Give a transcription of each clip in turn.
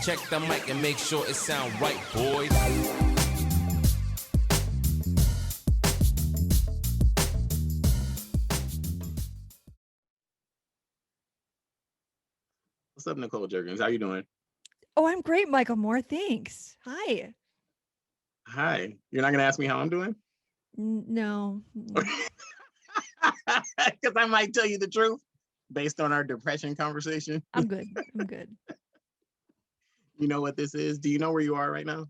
check the mic and make sure it sound right, boys. What's up, Nicole Jergens? How you doing? Oh, I'm great, Michael Moore. Thanks. Hi. Hi. You're not gonna ask me how I'm doing? No. Because I might tell you the truth based on our depression conversation. I'm good. I'm good. You know what this is? Do you know where you are right now?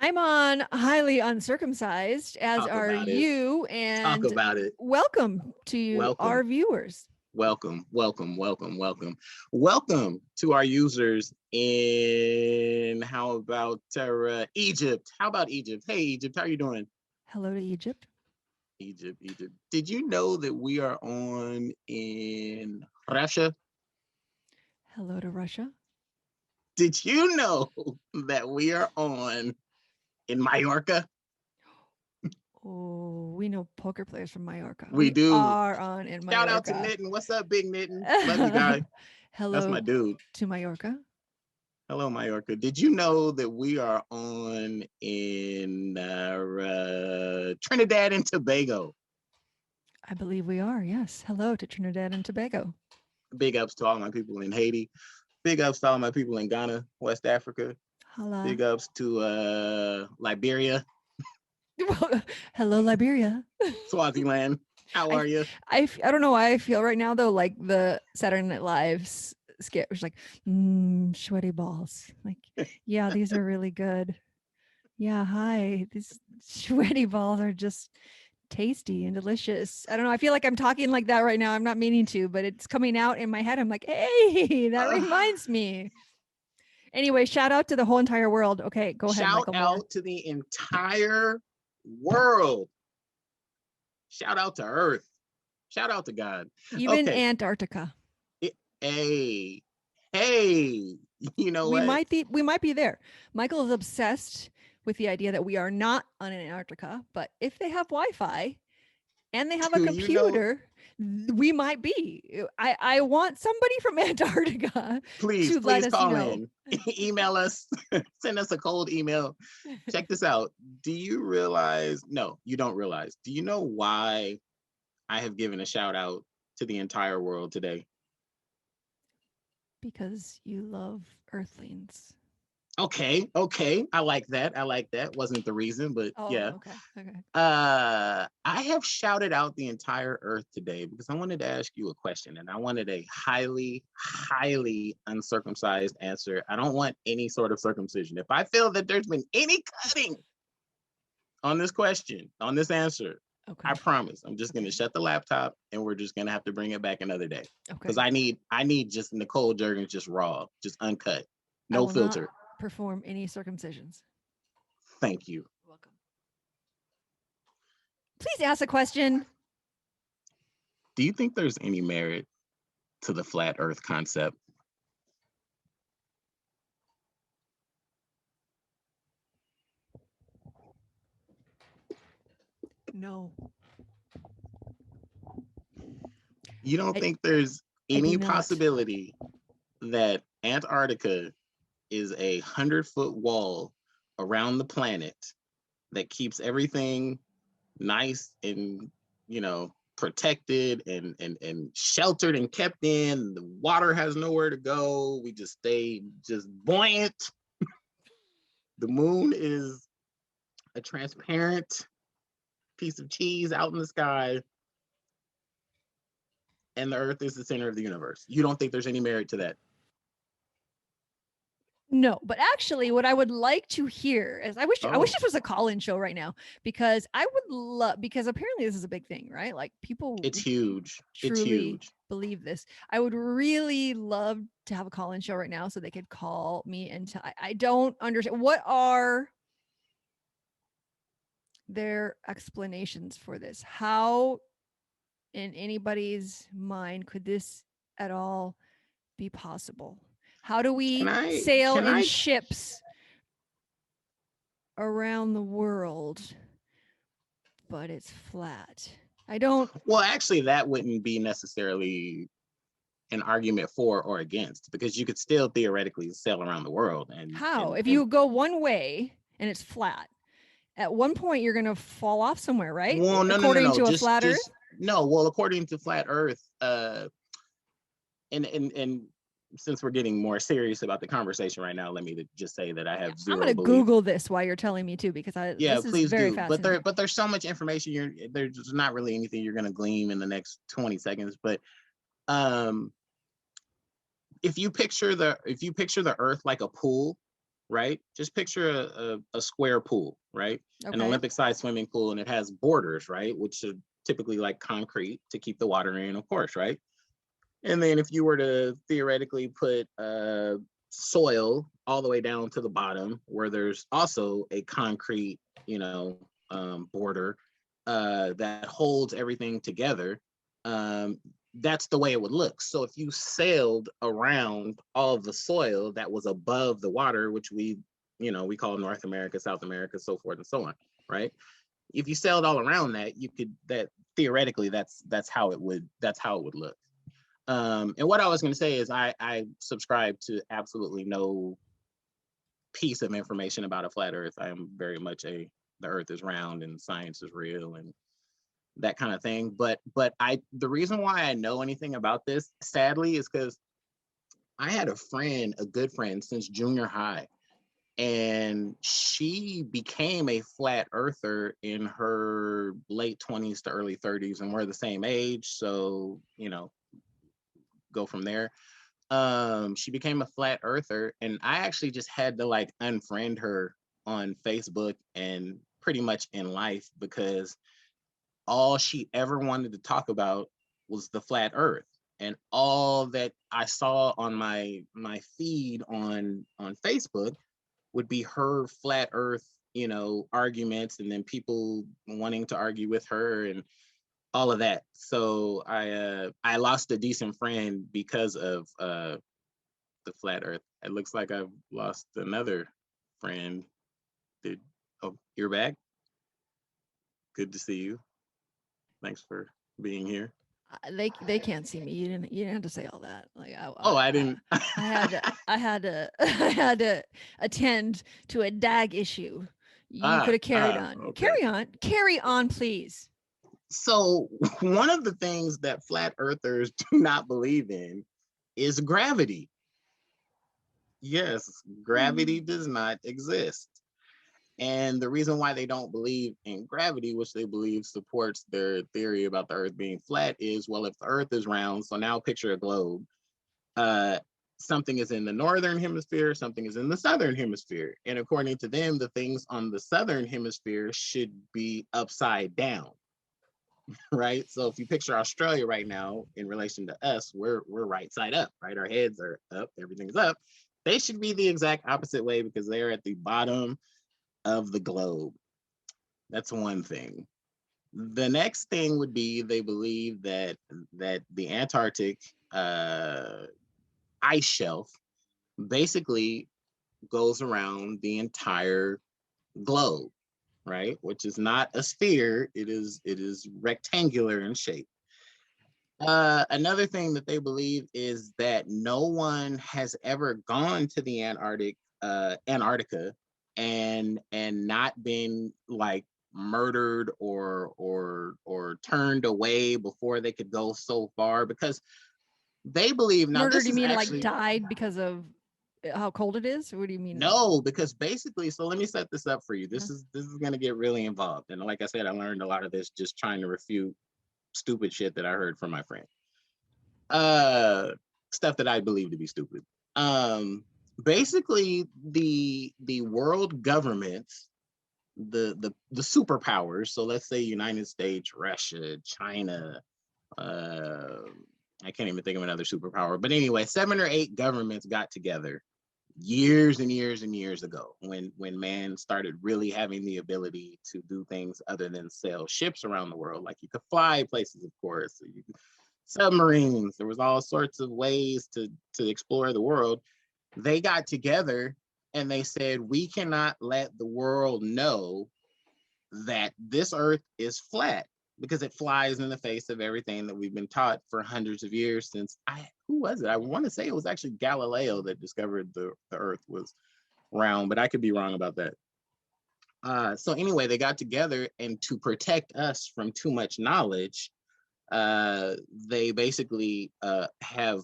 I'm on Highly Uncircumcised, as Talk are about it. you. Talk And about it. welcome to our Welcome. viewers. Welcome to our users in how about Egypt? How about Egypt? Hey, Egypt, how you doing? Hello to Egypt. Egypt. Did you know that we are on in Russia? Hello to Russia. Did you know that we are on in Mallorca? Oh, we know poker players from Mallorca. We do. Are on in Mallorca. Shout out to Nitten. What's up, Big Nitten? Love you, guy. Hello. That's my dude. To Mallorca. Hello, Mallorca. Did you know that we are on in Trinidad and Tobago? I believe we are. Yes. Hello to Trinidad and Tobago. Big ups to all my people in Haiti. Big ups to all my people in Ghana, West Africa. Hello. Big ups to Liberia. Hello, Liberia. Swaziland. How are you? I don't know why I feel right now though, like the Saturday Night Live skit was like, sweaty balls. Like, yeah, these are really good. Yeah, hi. These sweaty balls are just tasty and delicious. I don't know. I feel like I'm talking like that right now. I'm not meaning to, but it's coming out in my head. I'm like, hey, that reminds me. Anyway, shout out to the whole entire world. Okay, go ahead, Michael Moore. Shout out to the entire world. Shout out to Earth. Shout out to God. Even Antarctica. Hey, you know we what? We might be there. Michael is obsessed with the idea that we are not on Antarctica, but if they have Wi-Fi and they have a computer, we might be. I want somebody from Antarctica please let us call know. in. Email us. Send us a cold email. Check this out. Do you realize? No, you don't realize. Do you know why I have given a shout out to the entire world today? Because you love Earthlings. Okay. I like that. Wasn't the reason, but yeah. Okay. I have shouted out the entire Earth today because I wanted to ask you a question, and I wanted a highly uncircumcised answer. I don't want any sort of circumcision. If I feel that there's been any cutting on this question, on this answer, I promise I'm just gonna shut the laptop and we're just gonna have to bring it back another day. Because I need just Nicole Jergens, just raw, just uncut, no filter. Not perform any circumcisions. Thank you. Welcome. Please ask a question. Do you think there's any merit to the flat Earth concept? No. You don't think there's any possibility that Antarctica is 100-foot wall around the planet that keeps everything nice and, protected and sheltered and kept in? The water has nowhere to go. We just stay just buoyant. The moon is a transparent piece of cheese out in the sky, and the Earth is the center of the universe. You don't think there's any merit to that? No, but actually what I would like to hear is I wish this was a call-in show right now, because I would love, because apparently this is a big thing, right? Like people, it's huge. Truly believe this. I would really love to have a call-in show right now so they could call me and I don't understand, what are their explanations for this? How in anybody's mind could this at all be possible? How do we sail in ships around the world, but it's flat? I don't. Well, actually, that wouldn't be necessarily an argument for or against, because you could still theoretically sail around the world. And How? If and you go one way and it's flat, at one point you're gonna fall off somewhere, right? well, According to a just flat Earth. just no. Well, according to flat Earth, and since we're getting more serious about the conversation right now, let me just say that I have I'm zero gonna belief. Google this while you're telling me too, because Yeah, this is please very do. fascinating. But there's so much information. There's not really anything you're gonna glean in the next 20 seconds. But um, if you picture the Earth like a pool, right? Just picture a square pool, right? An Okay. Olympic-sized swimming pool, and it has borders, right? Which are typically like concrete to keep the water in, of course, right? And then if you were to theoretically put soil all the way down to the bottom, where there's also a concrete, border that holds everything together, that's the way it would look. So if you sailed around all of the soil that was above the water, which we call North America, South America, so forth and so on, right? If you sailed all around that, that theoretically that's how it would look. And what I was going to say is I subscribe to absolutely no piece of information about a flat Earth. I am very much the Earth is round and science is real and that kind of thing. But the reason why I know anything about this, sadly, is because I had a good friend since junior high, and she became a flat earther in her late 20s to early 30s, and we're the same age, so go from there. She became a flat earther, and I actually just had to like unfriend her on Facebook and pretty much in life, because all she ever wanted to talk about was the flat earth. And all that I saw on my feed on Facebook would be her flat earth, arguments, and then people wanting to argue with her and all of that. So I lost a decent friend because of the flat earth. It looks like I've lost another friend. You're back? Good to see you. Thanks for being here. They can't see me. You didn't have to say all that. Like I didn't. I had to I had to attend to a DAG issue. You could have carried on. Okay. Carry on, please. So one of the things that flat earthers do not believe in is gravity. Yes, gravity does not exist. And the reason why they don't believe in gravity, which they believe supports their theory about the earth being flat, is, well, if the earth is round, so now picture a globe, something is in the northern hemisphere, something is in the southern hemisphere. And according to them, the things on the southern hemisphere should be upside down, right? So if you picture Australia right now in relation to us, we're right side up, right? Our heads are up, everything's up. They should be the exact opposite way, because they're at the bottom of the globe. That's one thing. The next thing would be they believe that the Antarctic ice shelf basically goes around the entire globe, right? Which is not a sphere. It is rectangular in shape. Another thing that they believe is that no one has ever gone to the Antarctica and not been like murdered or turned away before they could go so far, because they believe now Murdered, this you is mean actually, like died because of how cold it is? Or what do you mean? no, because basically, so let me set this up for you. This is going to get really involved, and like I said, I learned a lot of this just trying to refute stupid shit that I heard from my friend. Stuff that I believe to be stupid. Basically, the world governments, the superpowers, so let's say United States, Russia, China, I can't even think of another superpower, but anyway, 7 or 8 governments got together years and years and years ago, when man started really having the ability to do things other than sail ships around the world. Like, you could fly places, of course, you could, submarines, there was all sorts of ways to explore the world. They got together and they said, we cannot let the world know that this earth is flat. because it flies in the face of everything that we've been taught for hundreds of years since who was it? I want to say it was actually Galileo that discovered the earth was round, but I could be wrong about that. So anyway, they got together, and to protect us from too much knowledge, they basically have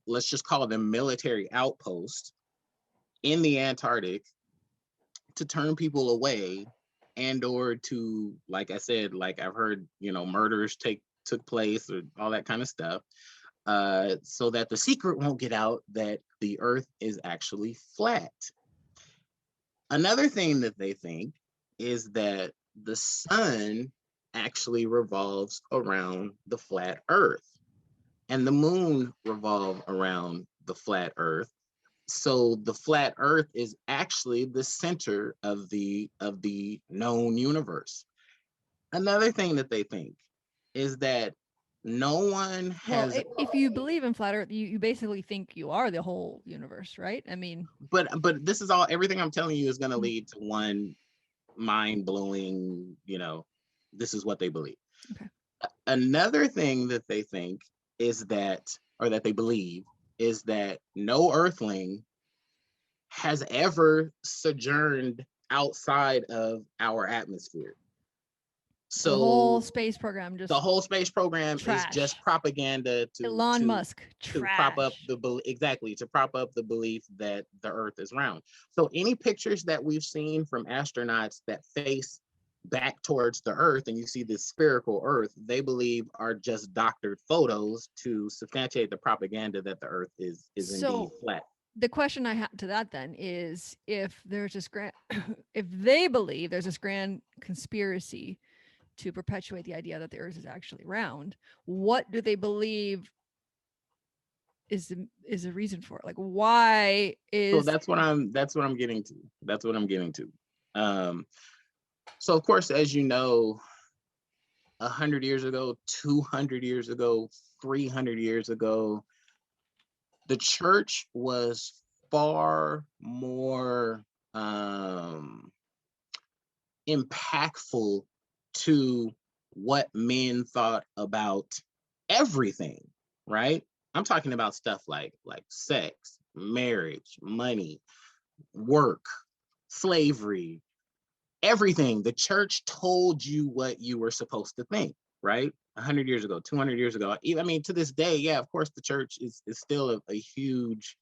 let's just call them military outposts in the Antarctic to turn people away, and or to, like I said, like I've heard, murders took place or all that kind of stuff, so that the secret won't get out that the earth is actually flat. Another thing that they think is that the sun actually revolves around the flat earth, and the moon revolve around the flat earth. So the flat earth is actually the center of the known universe. Another thing that they think is that no one Well, has if you believe in flat earth, you basically think you are the whole universe, right? I mean, but this is all, everything I'm telling you is going to lead to one mind-blowing, this is what they believe. Okay. Another thing that they think is that, or that they believe, is that no earthling has ever sojourned outside of our atmosphere. So the whole space program just the whole space program trash. is just propaganda Elon Musk to trash. prop up the belief that the earth is round. So any pictures that we've seen from astronauts that face back towards the earth and you see this spherical earth, they believe are just doctored photos to substantiate the propaganda that the earth is indeed flat. The question I have to that then is, if there's this grand if they believe there's this grand conspiracy to perpetuate the idea that the earth is actually round, what do they believe is the reason for it? Like, why is... So that's what I'm getting to. So of course, as you know, 100 years ago, 200 years ago, 300 years ago, the church was far more impactful to what men thought about everything, right? I'm talking about stuff like sex, marriage, money, work, slavery, everything. The church told you what you were supposed to think, right? 100 years ago, 200 years ago. I mean, to this day, yeah, of course, the church is still a huge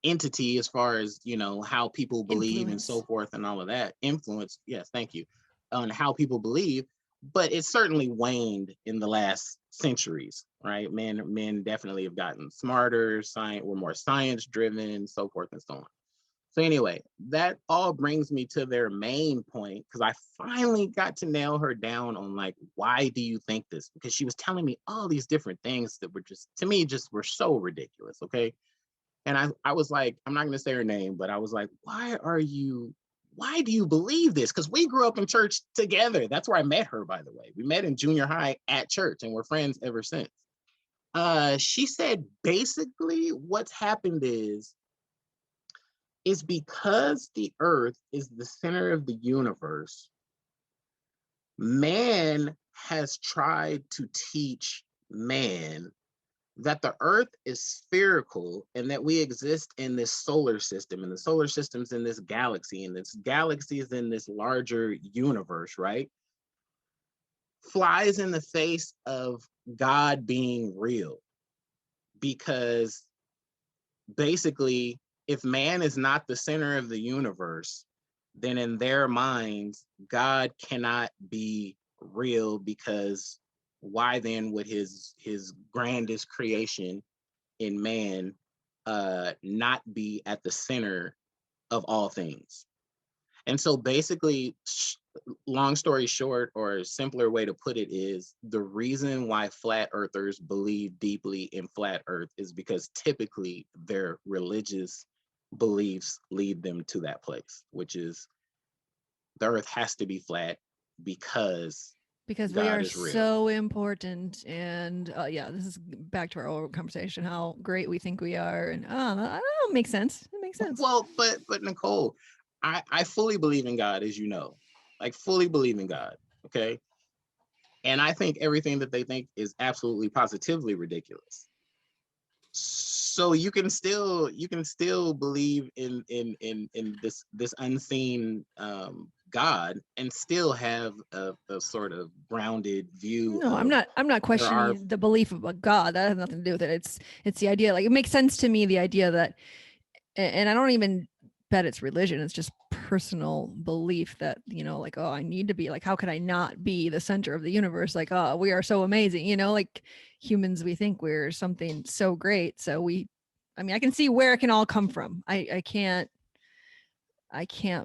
entity as far as, how people believe and so forth and all of that. Influence, yes, thank you, on how people believe. But it's certainly waned in the last centuries, right? Men definitely have gotten smarter, we're more science driven, so forth and so on. So anyway, that all brings me to their main point, because I finally got to nail her down on, like, why do you think this? Because she was telling me all these different things that were just, to me, just were so ridiculous, okay? And I was like, I'm not going to say her name, but I was like, why do you believe this? Because we grew up in church together. That's where I met her, by the way. We met in junior high at church, and we're friends ever since. She said, basically, what's happened is because the earth is the center of the universe, man has tried to teach man that the earth is spherical and that we exist in this solar system, and the solar system's in this galaxy, and this galaxy is in this larger universe, right? Flies in the face of God being real, because basically, if man is not the center of the universe, then in their minds, God cannot be real, because why then would his grandest creation in man not be at the center of all things? And so basically, long story short, or a simpler way to put it, is the reason why flat earthers believe deeply in flat earth is because typically their religious beliefs lead them to that place, which is the earth has to be flat because we are so important. And yeah, this is back to our old conversation, how great we think we are. And that makes sense. It makes sense. Well, but Nicole, I fully believe in God, as you know. like fully believe in God. Okay. And I think everything that they think is absolutely positively ridiculous. So you can still believe in this unseen God and still have a sort of grounded view No, of I'm not there are. questioning the belief of a God. That has nothing to do with it. It's the idea. Like, it makes sense to me, the idea that, and I don't even bet it's religion. It's just personal belief that, like, oh, I need to be, like, how could I not be the center of the universe? Like, oh, we are so amazing, like humans, we think we're something so great. So I can see where it can all come from. I can't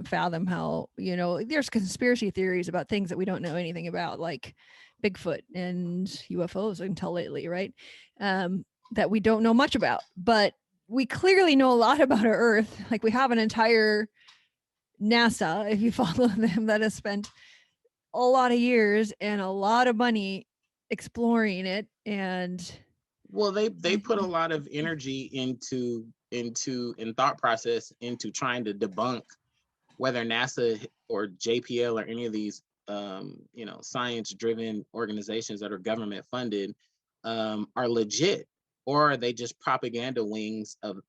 fathom how, there's conspiracy theories about things that we don't know anything about, like Bigfoot and UFOs until lately, right? That we don't know much about, but we clearly know a lot about our Earth. Like, we have an entire NASA, if you follow them, that has spent a lot of years and a lot of money exploring it. And Well, they put a lot of energy into in thought process into trying to debunk whether NASA or JPL or any of these science driven organizations that are government funded are legit, or are they just propaganda wings of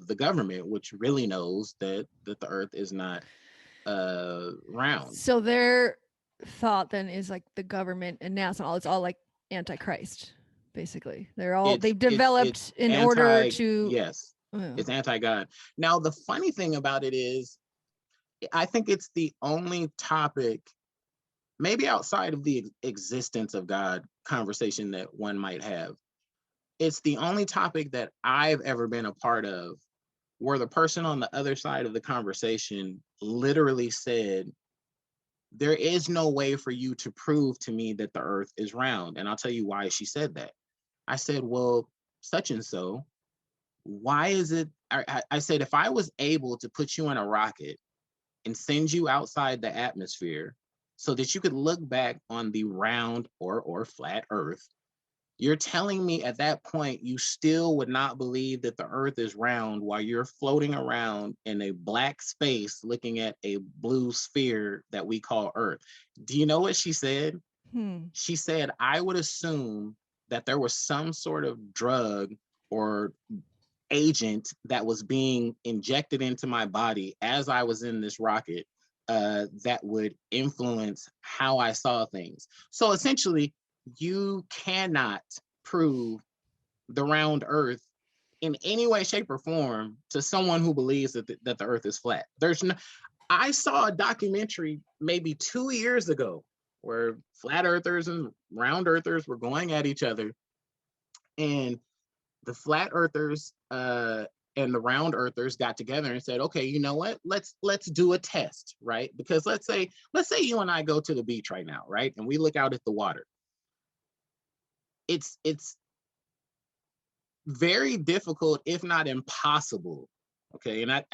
the government, which really knows that the Earth is not round. so their thought then is like the government and NASA, it's all like Antichrist, basically. They've developed it's in order anti, to. yes, it's anti-God. Now the funny thing about it is, I think it's the only topic, maybe outside of the existence of God conversation, that one might have. It's the only topic that I've ever been a part of where the person on the other side of the conversation literally said, there is no way for you to prove to me that the Earth is round. And I'll tell you why she said that. I said, well, such and so, why is it? I said, if I was able to put you in a rocket and send you outside the atmosphere so that you could look back on the round or flat Earth, you're telling me at that point you still would not believe that the Earth is round while you're floating around in a black space looking at a blue sphere that we call Earth. Do you know what she said? She said, I would assume that there was some sort of drug or agent that was being injected into my body as I was in this rocket that would influence how I saw things. So essentially, you cannot prove the round Earth in any way, shape, or form to someone who believes that the Earth is flat. There's no. I saw a documentary maybe 2 years ago where flat earthers and round earthers were going at each other, and the flat earthers and the round earthers got together and said, okay, you know what, let's do a test, right? Because let's say you and I go to the beach right now, right, and we look out at the water. It's very difficult, if not impossible, okay, and I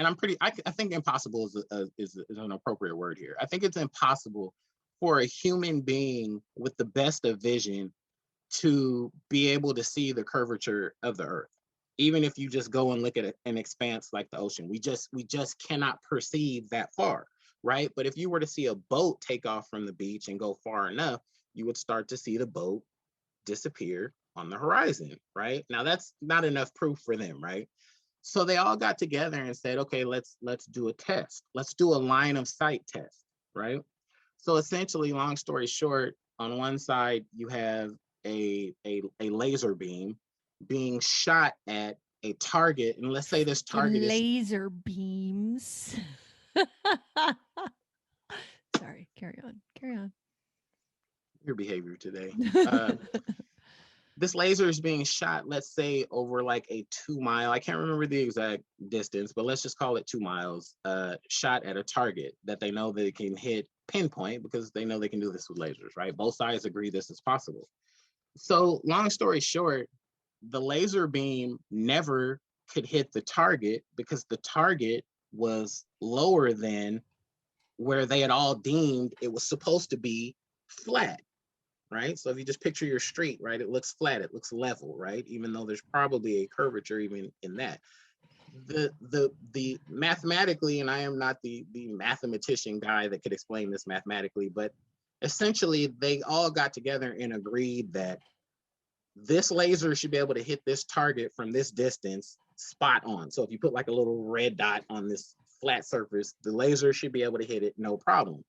think impossible is an appropriate word here. I think it's impossible for a human being with the best of vision to be able to see the curvature of the Earth. Even if you just go and look at an expanse like the ocean, we just cannot perceive that far, right? But if you were to see a boat take off from the beach and go far enough, you would start to see the boat disappear on the horizon, right? Now that's not enough proof for them, right? So they all got together and said, okay, let's do a test. Let's do a line of sight test, right? So essentially, long story short, on one side you have a laser beam being shot at a target, and let's say this target is laser beams. Sorry, carry on. Your behavior today. This laser is being shot, let's say, over like a 2 mile, I can't remember the exact distance, but let's just call it 2 miles, shot at a target that they know they can hit pinpoint, because they know they can do this with lasers, right? Both sides agree this is possible. So long story short, the laser beam never could hit the target because the target was lower than where they had all deemed it was supposed to be flat, right? So if you just picture your street, right, it looks flat, it looks level, right? Even though there's probably a curvature even in that. the mathematically, and I am not the mathematician guy that could explain this mathematically, but essentially they all got together and agreed that this laser should be able to hit this target from this distance spot on. So if you put like a little red dot on this flat surface, the laser should be able to hit it no problem.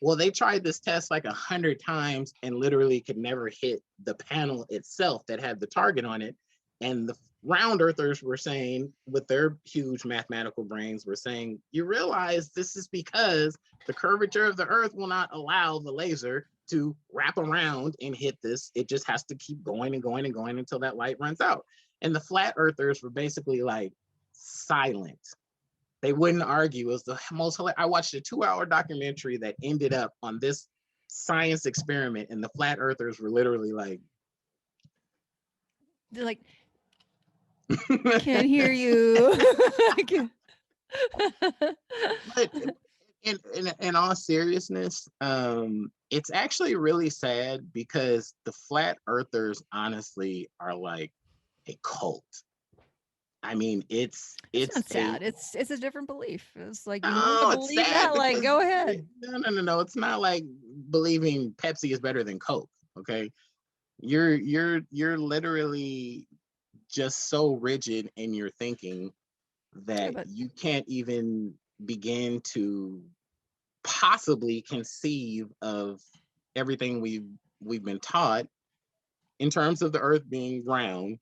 Well, they tried this test like 100 times and literally could never hit the panel itself that had the target on it. And the round earthers were saying, with their huge mathematical brains, were saying, you realize this is because the curvature of the earth will not allow the laser to wrap around and hit this. It just has to keep going and going and going until that light runs out. And the flat earthers were basically like silent. They wouldn't argue. It was the most hilarious. I watched a 2-hour documentary that ended up on this science experiment, and the flat earthers were literally like, They're like, can't hear you. but in all seriousness, it's actually really sad because the flat earthers honestly are like a cult. I mean, it's not sad. It's a different belief. It's like, you no, want to it's believe sad that? Like, because go ahead. no. It's not like believing Pepsi is better than Coke. Okay, you're literally just so rigid in your thinking that but you can't even begin to possibly conceive of everything we've been taught in terms of the earth being round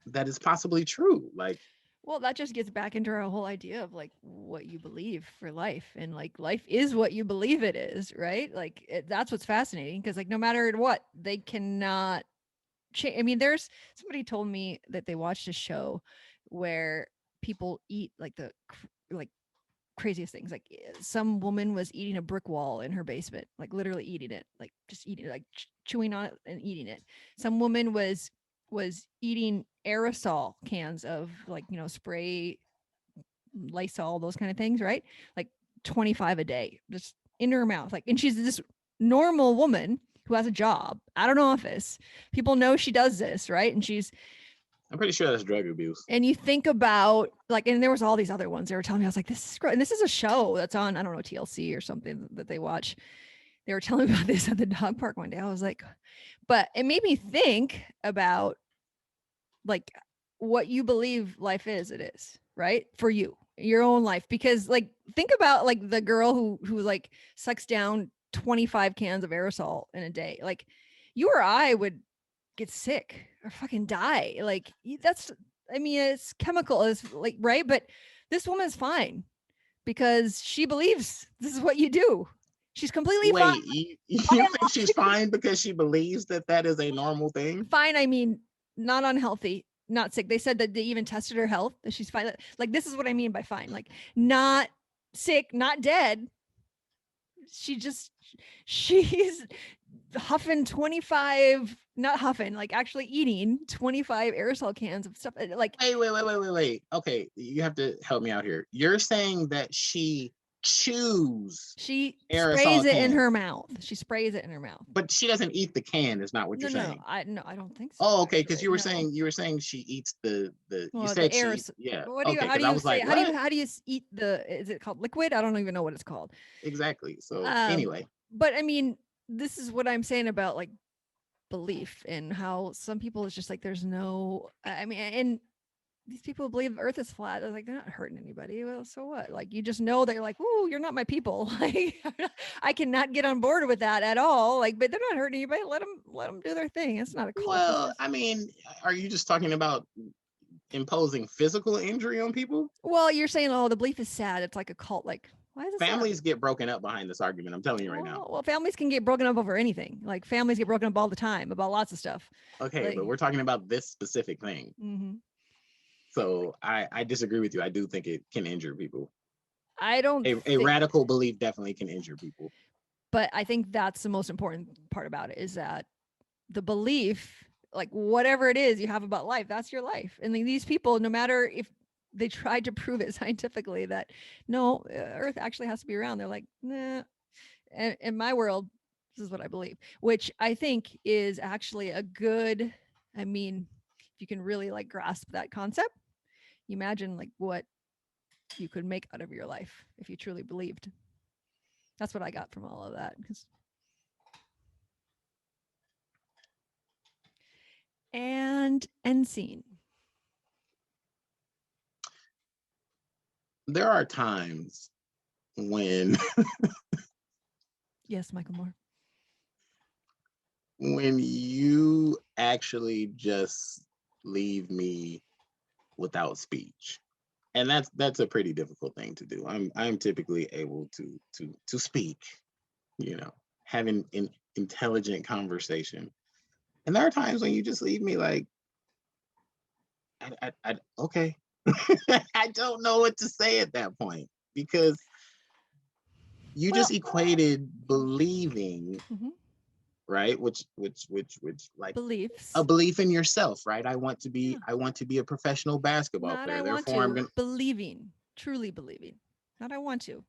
that is possibly true. Like, well, that just gets back into our whole idea of like what you believe for life, and like life is what you believe it is, right? Like that's what's fascinating, because like no matter what, they cannot change. I mean, there's somebody told me that they watched a show where people eat like like craziest things. Like some woman was eating a brick wall in her basement, like literally eating it, like just eating it, like chewing on it and eating it. Some woman was eating aerosol cans of like, spray, Lysol, those kind of things, right? Like 25 a day, just in her mouth. Like, and she's this normal woman who has a job at an office. People know she does this, right? And I'm pretty sure that's drug abuse. and you think about like, and there was all these other ones they were telling me. I was like, this is great. And this is a show that's on, I don't know, TLC or something that they watch. They were telling me about this at the dog park one day. I was like, but it made me think about like what you believe life is. It is, right? For you, your own life. Because like, think about like the girl who like sucks down 25 cans of aerosol in a day. Like you or I would get sick or fucking die. Like that's, I mean, it's chemical, is like, right? But this woman's fine because she believes this is what you do. She's completely fine. Wait, you think she's fine because she believes that that is a normal thing? Fine, I mean, not unhealthy, not sick. They said that they even tested her health, that she's fine. Like, this is what I mean by fine. Like, not sick, not dead. She's huffing 25, not huffing, like actually eating 25 aerosol cans of stuff. Like, Wait. Okay, you have to help me out here. You're saying that she chews she aerosol sprays it in cans, her mouth. She sprays it in her mouth. but she doesn't eat the can. Is not what No, you're no, saying. I don't think so. Oh, okay, because actually. you were No. saying she eats the you Well, said the air. she, yeah. What do you? Okay, How because do I you was say? like, How do what? you eat the? Is it called liquid? I don't even know what it's called. Exactly. So Um, anyway, but I mean, this is what I'm saying about like belief and how some people is just like there's no. I mean, and these people believe Earth is flat. They're like they're not hurting anybody. Well, so what? Like you just know they're like, ooh, you're not my people. Like I cannot get on board with that at all. Like, but they're not hurting anybody. Let them do their thing. It's not a cult. well, I mean, are you just talking about imposing physical injury on people? Well, you're saying, oh, the belief is sad. It's like a cult. Like, why is it sad? Families get broken up behind this argument. I'm telling you right now. Well, families can get broken up over anything. Like families get broken up all the time about lots of stuff. Okay, Like, but we're talking about this specific thing. mm-hmm. So I disagree with you. I do think it can injure people. I don't. A radical belief definitely can injure people. But I think that's the most important part about it is that the belief, like whatever it is you have about life, that's your life. And like, these people, no matter if they tried to prove it scientifically that no, Earth actually has to be around, they're like, nah. And in my world, this is what I believe, which I think is actually a good. I mean, if you can really like grasp that concept, imagine like what you could make out of your life if you truly believed. That's what I got from all of that. And end scene. There are times when Yes, Michael Moore. when you actually just leave me without speech. And that's a pretty difficult thing to do. I'm typically able to speak, having an intelligent conversation. And there are times when you just leave me like, okay. I don't know what to say at that point, because you just equated believing, right? Which like beliefs. a belief in yourself, right? I want to be a professional basketball Not player. I Therefore, want I'm to. gonna Believing, truly believing. Not I want to.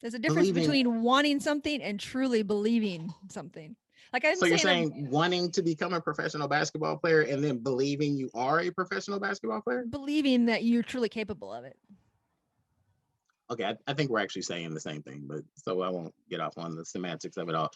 There's a difference believing. between wanting something and truly believing something. Like I'm So you're saying saying wanting to become a professional basketball player and then believing you are a professional basketball player? believing that you're truly capable of it. Okay, I think we're actually saying the same thing, but so I won't get off on the semantics of it all.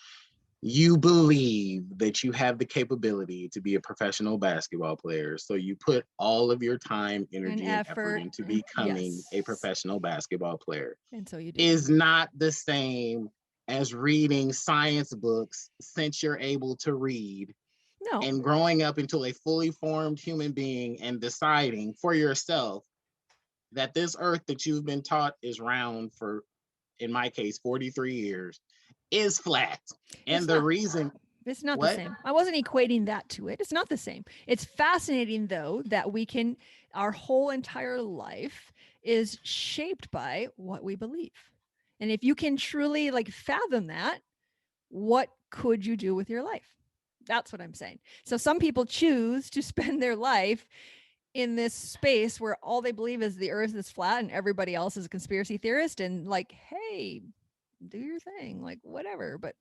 You believe that you have the capability to be a professional basketball player, so you put all of your time, energy, and effort into becoming a professional basketball player. And so you do. Is not the same as reading science books since you're able to read. No. And growing up into a fully formed human being and deciding for yourself that this earth that you've been taught is round for, in my case, 43 years, is flat. And the reason it's not the same. I wasn't equating that to it. It's not the same. It's fascinating though that we can, our whole entire life is shaped by what we believe. And if you can truly like fathom that, what could you do with your life? That's what I'm saying. So some people choose to spend their life in this space where all they believe is the earth is flat and everybody else is a conspiracy theorist, and like, hey, do your thing, like whatever. But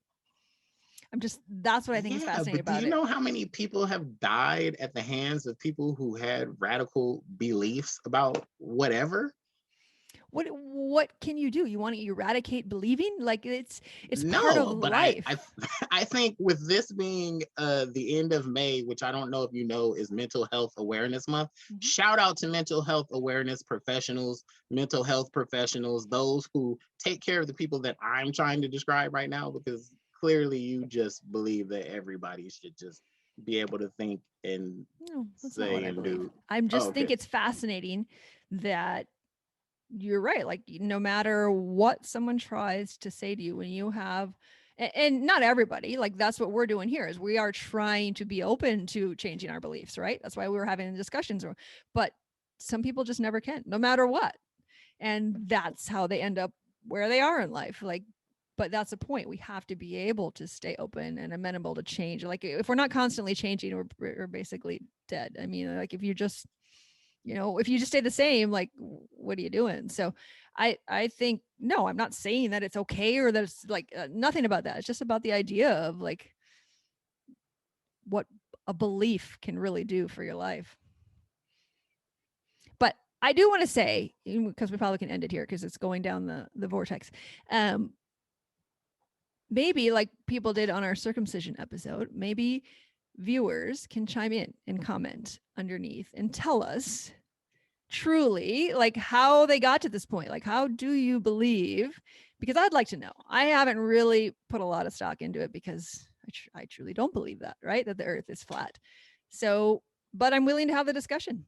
that's what I think is fascinating about it. Do you know how many people have died at the hands of people who had radical beliefs about whatever? What can you do? You want to eradicate believing? Like it's no, part of but life. I think with this being the end of May, which I don't know if you know is Mental Health Awareness Month. Shout out to mental health awareness professionals, mental health professionals, those who take care of the people that I'm trying to describe right now, because clearly you just believe that everybody should just be able to think and say and do. I just think it's fascinating that you're right. Like no matter what someone tries to say to you, when you have, and not everybody, like that's what we're doing here, is we are trying to be open to changing our beliefs, right? That's why we were having discussions, but some people just never can, no matter what. And that's how they end up where they are in life. Like, but that's the point. We have to be able to stay open and amenable to change. Like if we're not constantly changing, we're basically dead. I mean, like if you just stay the same, like what are you doing? So I think, no, I'm not saying that it's okay or that it's like nothing about that. It's just about the idea of like what a belief can really do for your life. But I do want to say, because we probably can end it here because it's going down the vortex. Maybe like people did on our circumcision episode, maybe viewers can chime in and comment underneath and tell us truly like how they got to this point. Like, how do you believe? Because I'd like to know. I haven't really put a lot of stock into it because I truly don't believe that, right? That the earth is flat. So, but I'm willing to have the discussion.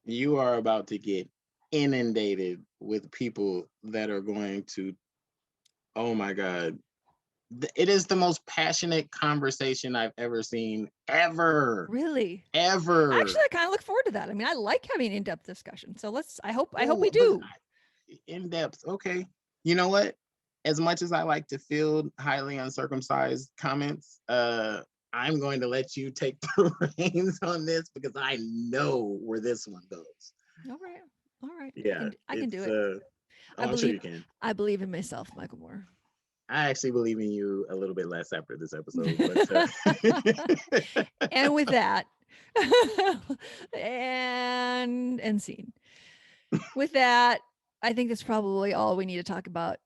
You are about to get inundated with people that are going to, oh my God. It is the most passionate conversation I've ever seen, ever. Really? Ever. Actually, I kind of look forward to that. I mean, I like having in-depth discussion. So I hope we do. In-depth. Okay. You know what? As much as I like to field highly uncircumcised comments, I'm going to let you take the reins on this because I know where this one goes. All right. Yeah. I can do it. I'm sure you can. I believe in myself, Michael Moore. I actually believe in you a little bit less after this episode. But, and with that, and scene. With that, I think that's probably all we need to talk about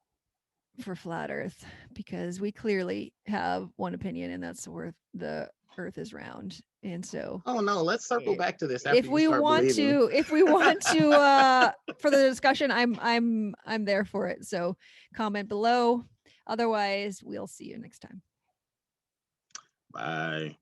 for flat Earth, because we clearly have one opinion, and that's the Earth is round. And so, Oh no, let's circle back to this after if you we start want believing. to, if we want to for the discussion, I'm there for it. So comment below. Otherwise, we'll see you next time. Bye.